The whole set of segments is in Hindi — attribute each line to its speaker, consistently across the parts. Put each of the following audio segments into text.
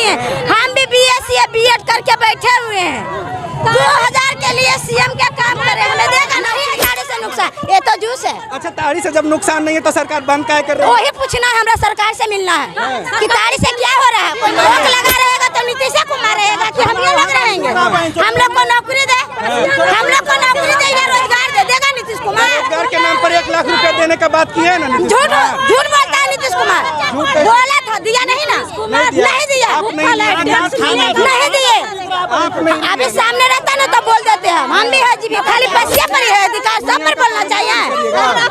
Speaker 1: दिए। हम भी BSc BEd करके बैठे हुए हैं। 2000 के लिए सीएम क्या काम करे, हमें देगा नहीं। ताड़ी से नुकसान, ये तो जूस है।
Speaker 2: अच्छा, ताड़ी से जब नुकसान नहीं है तो सरकार बंद क्या कर रही है?
Speaker 1: वही पूछना है, हमरा सरकार से मिलना है कि ताड़ी से क्या हो रहा है। कोई रोक लगा रहेगा तो नीतीश कुमार रहेगा कि हम लोग लग रहेंगे। हम लोग को नौकरी दे, हम लोग को नौकरी दे या रोजगार दे देगा नीतीश कुमार।
Speaker 2: रोजगार के नाम पर 1 लाख रुपए देने का बात की है ना नीतीश
Speaker 1: झूठ
Speaker 2: कुमार?
Speaker 1: झूठ बोलता है नीतीश कुमार। बोला था, दिया नहीं ना, नहीं दिया, नहीं दिए। अभी सामने रहता ना तो बोल देते हैं हम भी है जी, खाली बसिया पर ही है अधिकार, सब पर बोलना चाहिए।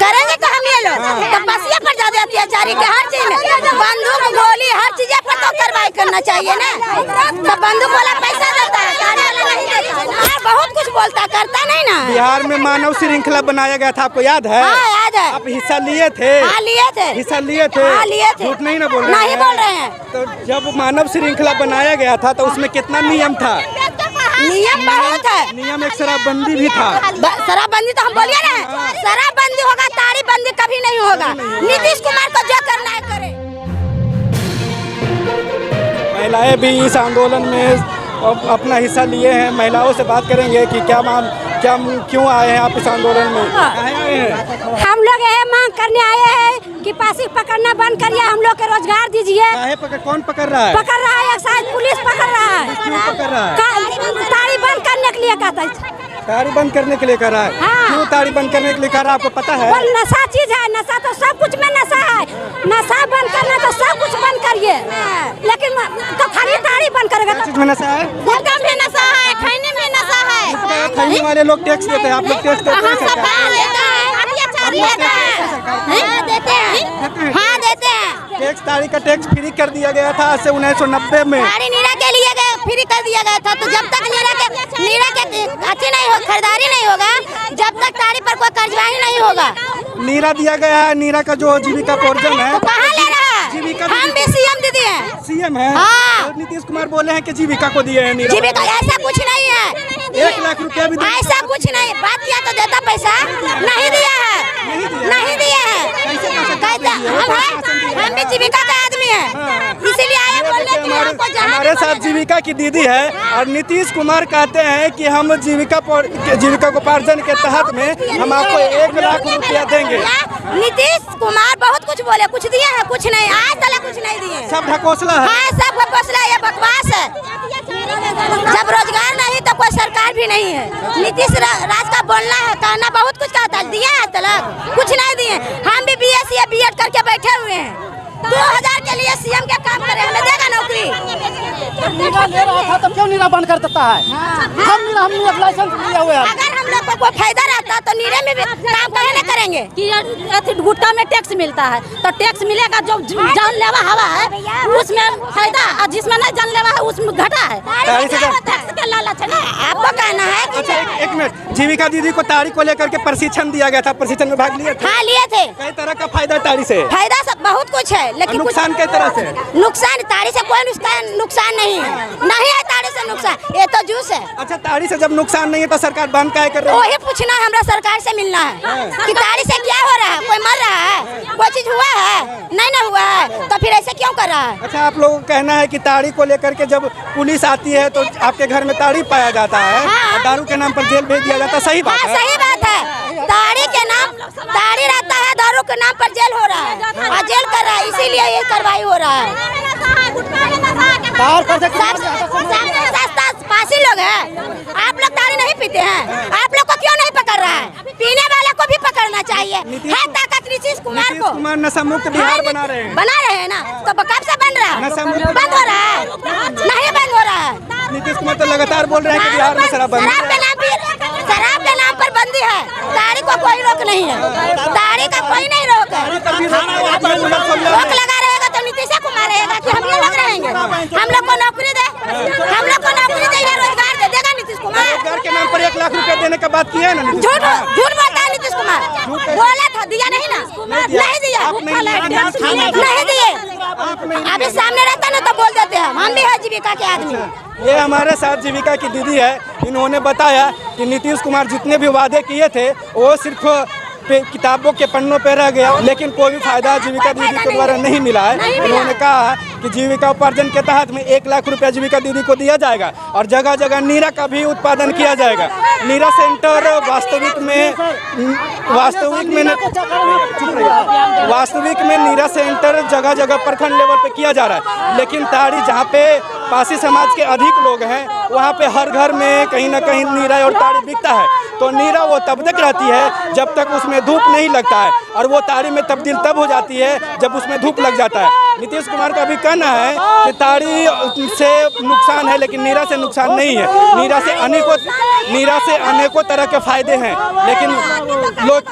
Speaker 1: करेंगे तो हम ये लोग तो बसिया पर ज्यादा अत्याचारी के हर चीज में बंदूक गोली हर चीज पर तो कार्रवाई करना चाहिए ना। तो बंदूक वाला पैसा देता है, गाड़ी वाला नहीं देता है। बहुत कुछ बोलता, करता नहीं ना।
Speaker 2: बिहार में मानव श्रृंखला बनाया गया था, आपको याद है?
Speaker 1: हाँ याद है।
Speaker 2: आप हिस्सा लिए थे?
Speaker 1: हाँ लिए थे।
Speaker 2: हिस्सा लिए थे?
Speaker 1: हाँ लिए थे।
Speaker 2: झूठ नहीं ना बोल रहे हैं?
Speaker 1: नहीं बोल रहे हैं।
Speaker 2: तो जब मानव श्रृंखला बनाया गया था तो उसमें कितना नियम था?
Speaker 1: नियम बहुत है।
Speaker 2: नियम एक शराबबंदी भी था।
Speaker 1: शराबबंदी तो हम बोलिए ना, शराबबंदी होगा, ताड़ी बंदी कभी नहीं होगा। नीतीश कुमार को जो करना है करे।
Speaker 2: महिलाएं भी इस आंदोलन में अपना हिस्सा लिए हैं। महिलाओं से बात करेंगे कि क्यों आए हैं आप इस आंदोलन में?
Speaker 3: हम लोग ये मांग करने आए हैं कि पासी पकड़ना बंद करिए, हम लोग के रोजगार दीजिए।
Speaker 2: कौन पकड़ रहा है?
Speaker 3: पकड़ रहा है, शायद पुलिस पकड़ रहा है।
Speaker 2: क्यों पकड़ रहा है?
Speaker 3: ताड़ी बंद करने के लिए कहता है।
Speaker 2: ताड़ी बंद करने के लिए कर रहा है?
Speaker 3: हाँ।
Speaker 2: क्यों ताड़ी बंद करने के लिए कर रहा है, आपको पता है?
Speaker 3: और नशा चीज है, नशा तो सब कुछ में नशा है। नशा बंद करना तो सब कुछ बंद करिए, लेकिन तो खाली ताड़ी बंद करेगा तो
Speaker 2: चीज में नशा है?
Speaker 1: गुटखा में नशा है, खैनी में नशा है।
Speaker 2: खैनी वाले लोग टैक्स देते हैं, आप लोग टैक्स देते हैं?
Speaker 1: हाँ देते हैं।
Speaker 2: टैक्स, ताड़ी का टैक्स फ्री कर दिया गया था आज से 1990 में।
Speaker 1: ताड़ी नीरा के लिए फ्री कर दिया गया था। तो जब तक नीरा के अच्छी नहीं हो, खरीदारी नहीं होगा, जब तक ताड़ी पर कोई कार्रवाई नहीं होगा।
Speaker 2: नीरा दिया गया है, नीरा का जो जीविका पोर्जन है
Speaker 1: तो कहाँ ले रहा है?
Speaker 2: जीविका
Speaker 1: हम भी सीएम दीदी हैं।
Speaker 2: सीएम है।
Speaker 1: हाँ।
Speaker 2: और नीतीश कुमार बोले हैं कि जीविका को दिए हैं नीरा।
Speaker 1: जीविका ऐसा कुछ नहीं है।
Speaker 2: 1 लाख रुपया भी
Speaker 1: ऐसा कुछ नहीं, बात किया तो देता पैसा, नहीं दिया है, नहीं दिया है। हम भी जीविका का आदमी है, इसीलिए आए बोलने के लिए हमको जहाँ
Speaker 2: हमारे साथ जीविका की दीदी है और नीतीश कुमार कहते हैं कि हम जीविका उपार्जन के तहत में हम आपको 1 लाख रुपया देंगे।
Speaker 1: नीतीश कुमार बहुत कुछ बोले, कुछ दिए हैं, कुछ नहीं, आज तक कुछ नहीं दिए।
Speaker 2: सब ढकोसला है।
Speaker 1: हाँ सब ढकोसला, ये बकवास है। जब रोजगार नहीं तो कोई सरकार भी नहीं है। नीतीश राज का बोलना है, कहना बहुत कुछ कहता है, दिया है तलक कुछ नहीं दिए। हम भी BSc BEd करके बैठे हुए हैं। 2000 के लिए सीएम क्या काम करे, हमें देगा नौकरी।
Speaker 4: नीरा ले रहा था तो क्यों नीरा बंद कर देता है? हम लाइसेंस लिया हुआ है।
Speaker 1: अगर हम लोग को कोई फायदा रहता तो नीरे में भी काम काहे न करेंगे
Speaker 3: कि गुटखा में टैक्स मिलता है तो टैक्स मिलेगा, जो जानलेवा हवा है उसमें फायदा, और जिसमें नहीं जानलेवा है उसमें घाटा है।
Speaker 1: टैक्स के लालच है ना। आपको कहना है कि
Speaker 2: अच्छा, एक मिनट, जीविका दीदी को ताड़ी को लेकर के प्रशिक्षण दिया गया था, प्रशिक्षण में भाग लिए थे?
Speaker 1: हाँ लिए थे।
Speaker 2: कई तरह का फायदा ताड़ी से?
Speaker 1: फायदा सब बहुत कुछ है, लेकिन
Speaker 2: नुकसान कई तरह से?
Speaker 1: नुकसान ताड़ी से कोई नुकसान नहीं है, नहीं है ताड़ी से नुकसान, ये तो जूस है।
Speaker 2: अच्छा, ताड़ी से जब नुकसान नहीं है तो सरकार बंद क्या कर रही है?
Speaker 1: वही पूछना है, हमरा सरकार से मिलना है कि ताड़ी से क्या हो रहा है, कोई मर रहा है, कोई चीज हुआ है, नहीं ना हुआ है, तो फिर ऐसे क्यों कर रहा है?
Speaker 2: अच्छा, आप लोगों का कहना है कि ताड़ी को लेकर के जब पुलिस आती है तो आपके घर में ताड़ी पाया जाता है और दारू के नाम पर जेल भेज दिया जाता है, सही बात है?
Speaker 1: सही बात है। ताड़ी के नाम ताड़ी रहता है, दारू के नाम पर जेल हो रहा है और जेल कर रहा है, इसीलिए ये कार्रवाई हो रहा है। पासी लोग हैं, आप लोग ताड़ी नहीं पीते हैं, आप लोग को क्यों नहीं पकड़ रहा है? पीने वाले को भी पकड़ना चाहिए। है ताकत नीतीश कुमार को।
Speaker 2: कुमार नशा मुक्त बिहार बना रहे हैं
Speaker 1: ना, तो कब से बन रहा है?
Speaker 2: नशा मुक्त
Speaker 1: बंद हो रहा है, नहीं बंद हो रहा है।
Speaker 2: नीतीश कुमार तो लगातार बोल रहे हैं कि बिहार में शराबबंदी
Speaker 1: शराब के नाम पर बंदी है, ताड़ी को कोई रोक नहीं है, ताड़ी का कोई नहीं रोक है। रोक लगा रहेगा तो नीतीश कुमार रहेगा कि हम लोग लग रहेंगे। हम लोग को नौकरी दे, हम लोग को नौकरी दे या रोजगार दे देगा नीतीश कुमार।
Speaker 2: रोजगार के नाम पर 1 लाख रुपया देने का बात की है ना?
Speaker 1: झूठ बोलता है नीतीश कुमार। बोला था, दिया नहीं ना, नहीं दिया, नहीं दिए। अभी सामने रहता ना तो बोल देते हैं हम भी है जीविका के आदमी।
Speaker 2: ये हमारे साथ जीविका की दीदी है, इन्होंने बताया कि नीतीश कुमार जितने भी वादे किए थे वो सिर्फ किताबों के पन्नों पे रह गया, लेकिन कोई भी फायदा जीविका दीदी के द्वारा नहीं मिला है। उन्होंने कहा कि जीविका उपार्जन के तहत में 1 लाख रुपया जीविका दीदी को दिया जाएगा और जगह जगह नीरा का भी उत्पादन किया जाएगा। नीरा सेंटर वास्तविक में नीरा सेंटर जगह जगह प्रखंड लेवल पे किया जा रहा है, लेकिन ताड़ी जहाँ पे पासी समाज के अधिक लोग हैं वहाँ पे हर घर में कहीं ना कहीं नीरा और ताड़ी बिकता है। तो नीरा वो तब तक रहती है जब तक उसमें धूप नहीं लगता है, और वो ताड़ी में तब्दील तब हो जाती है जब उसमें धूप लग जाता है। नीतीश कुमार का भी कहना है कि ताड़ी से नुकसान है लेकिन नीरा से नुकसान नहीं है। नीरा से अनेकों तरह के फायदे हैं,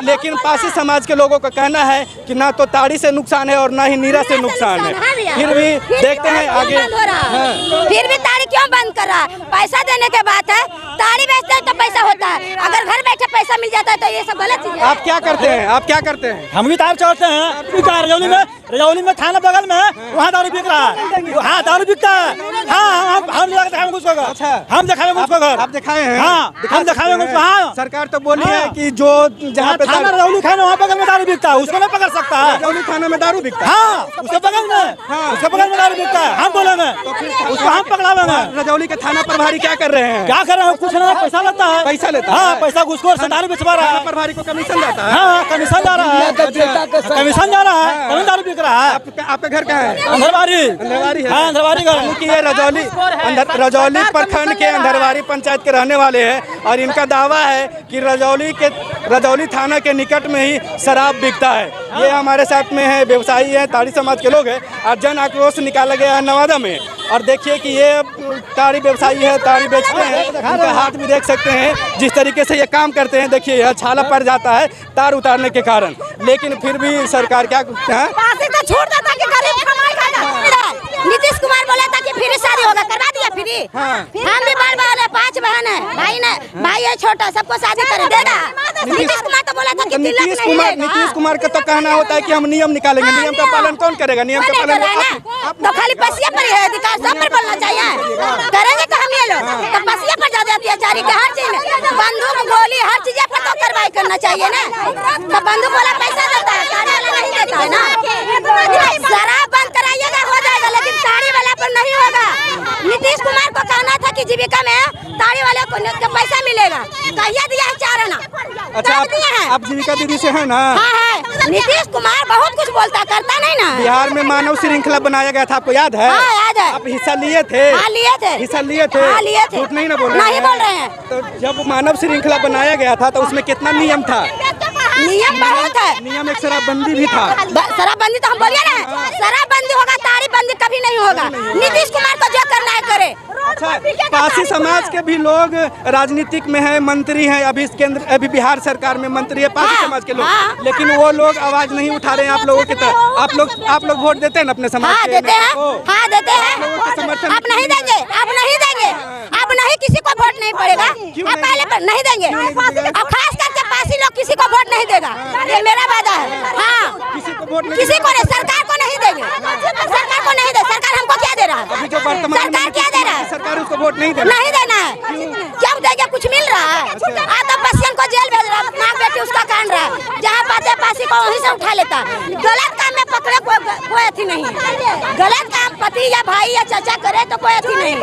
Speaker 2: लेकिन पासी समाज के लोगों का कहना है कि ना तो ताड़ी से नुकसान है और ना ही नीरा से नुकसान है। फिर भी देखते हैं आगे।
Speaker 1: फिर भी ताड़ी क्यों बंद कर रहा है? पैसा देने के बात है, ताड़ी बेचते हैं तो पैसा होता है, अगर घर बैठे पैसा मिल जाता है तो ये सब गलत चीज है।
Speaker 2: आप क्या करते हैं? आप क्या करते हैं?
Speaker 4: हम भी तार चढ़ते हैं। रजौली में थाना बगल में वहाँ दारू बिक रहा है। हाँ दारू बिकता है। हाँ हम दिखाएंगे उसको घर।
Speaker 2: अच्छा,
Speaker 4: हम दिखाएंगे उसको घर।
Speaker 2: आप दिखाए हैं?
Speaker 4: हाँ हम दिखाएंगे उसको। हाँ
Speaker 2: सरकार तो बोली है कि जो जहाँ पे
Speaker 4: थाना रजौली थाना वहाँ बगल में दारू बिकता है, उसको नहीं पकड़ सकता है।
Speaker 2: रजौली थाना में दारू बिकता है?
Speaker 4: हाँ उसके बगल में, उसके बगल में दारू बिकता है। हम बोलेंगे उसको, हम पकड़ावेंगे।
Speaker 2: रजौली के थाना प्रभारी क्या कर रहे हैं?
Speaker 4: क्या कर रहे हैं? कुछ नहीं, पैसा लेता है।
Speaker 2: पैसा लेता है?
Speaker 4: हाँ पैसा घुसखोर से दारू बेचवा रहा है।
Speaker 2: प्रभारी को कमीशन जाता है?
Speaker 4: हाँ कमीशन जा रहा है, कमीशन जा रहा है, तभी दारू बिक रहा है।
Speaker 2: आपका घर कहाँ है?
Speaker 4: अंधरवारी
Speaker 2: है?
Speaker 4: हाँ अंधरवारी घर।
Speaker 2: क्योंकि ये रजौली प्रखंड के अंधरवारी पंचायत के रहने वाले हैं और इनका दावा है कि रजौली थाना के निकट में ही शराब बिकता है। ये हमारे साथ में है, व्यवसायी हैं, ताड़ी समाज के लोग हैं, और जन आक्रोश निकाला गया है नवादा में। और देखिए कि ये ताड़ी व्यवसायी है, ताड़ी बेचते हैं, उनका हाथ भी देख सकते हैं जिस तरीके से ये काम करते हैं। देखिए यह छाला पड़ जाता है तार उतारने के कारण, लेकिन फिर भी सरकार क्या
Speaker 1: छोड़ देता कि गरीब कमाई खाएगा। नीतीश कुमार बोला था कि फ्री शादी होगा, करवा दिया फ्री। हम भी बाल बहन है, 5 बहन है, भाई है छोटा, सबको शादी कर देगा। नीतीश कुमार तो बोला था कि
Speaker 2: नीतीश कुमार का तो कहना होता है कि हम नियम निकालेंगे। नियम का पालन कौन करेगा? नियम का पालन
Speaker 1: तो खाली पसिया पर है, अधिकार सब पर बोलना चाहिए। करेंगे तो हम ये लोग तो पसिया पर ज्यादा अत्याचारी का हर चीज में बंदूक गोली हर चीज पर तो कार्रवाई करना चाहिए ना। तो बंदूक वाला पैसा देता है, ताड़ी वाला नहीं देता है ना। शराब बंद कराइएगा हो जाएगा, लेकिन ताड़ी वाला पर नहीं होगा। नीतीश कुमार को कहना था कि जीविका में ताड़ी वाले को पैसा मिलेगा, कहिए दिया है 4 आना।
Speaker 2: अच्छा आप जीविका दीदी से है ना?
Speaker 1: हाँ है। नीतीश कुमार बहुत कुछ बोलता करता नहीं ना।
Speaker 2: बिहार में मानव श्रृंखला बनाया गया था, आपको याद है?
Speaker 1: हाँ याद है।
Speaker 2: आप हिस्सा लिए थे?
Speaker 1: हाँ लिए थे।
Speaker 2: हिस्सा लिए थे?
Speaker 1: हाँ लिए थे।
Speaker 2: झूठ नहीं ना बोल रहे हैं?
Speaker 1: नहीं बोल रहे हैं।
Speaker 2: तो जब मानव श्रृंखला बनाया गया था तो उसमें कितना नियम था?
Speaker 1: नियम बहुत है।
Speaker 2: नियम एक शराबबंदी भी था।
Speaker 1: शराबबंदी तो हम बोलिए ना, शराबबंदी होगा, ताड़ी बंदी कभी नहीं होगा। नीतीश कुमार को जो करना है करे।
Speaker 2: अच्छा पासी समाज के भी लोग राजनीतिक में है, मंत्री हैं, अभी बिहार सरकार में मंत्री है पासी समाज के लोग, लेकिन वो लोग आवाज नहीं उठा रहे हैं आप लोगों की तरह। आप लोग वोट देते हैं ना अपने समाज
Speaker 1: के? देते हैं। हाँ देते हैं। आप नहीं देंगे, आप नहीं देंगे, आप नहीं, किसी को वोट नहीं पड़ेगा। आप पहले पर नहीं देंगे, और खास करके पासी लोग किसी को वोट नहीं देगा, ये मेरा वादा है। हाँ
Speaker 2: किसी को वोट नहीं,
Speaker 1: किसी को नहीं, सरकार को नहीं देंगे, सरकार को नहीं दे। सरकार हमको क्या दे रहा है?
Speaker 2: अभी जो वर्तमान
Speaker 1: सरकार क्या दे रहा है?
Speaker 2: सरकार उसको वोट नहीं देना
Speaker 1: है। क्यों देंगे? कुछ मिल रहा है? आता बसियन को जेल भेज रहा है, नाक बेटी उसका कान रहा है, जहाँ पाते पासी को वहीं से उठा लेता। गलत काम में पकड़े कोई अथी नहीं है। गलत काम पति या भाई या चाचा करे तो कोई अथी नहीं है।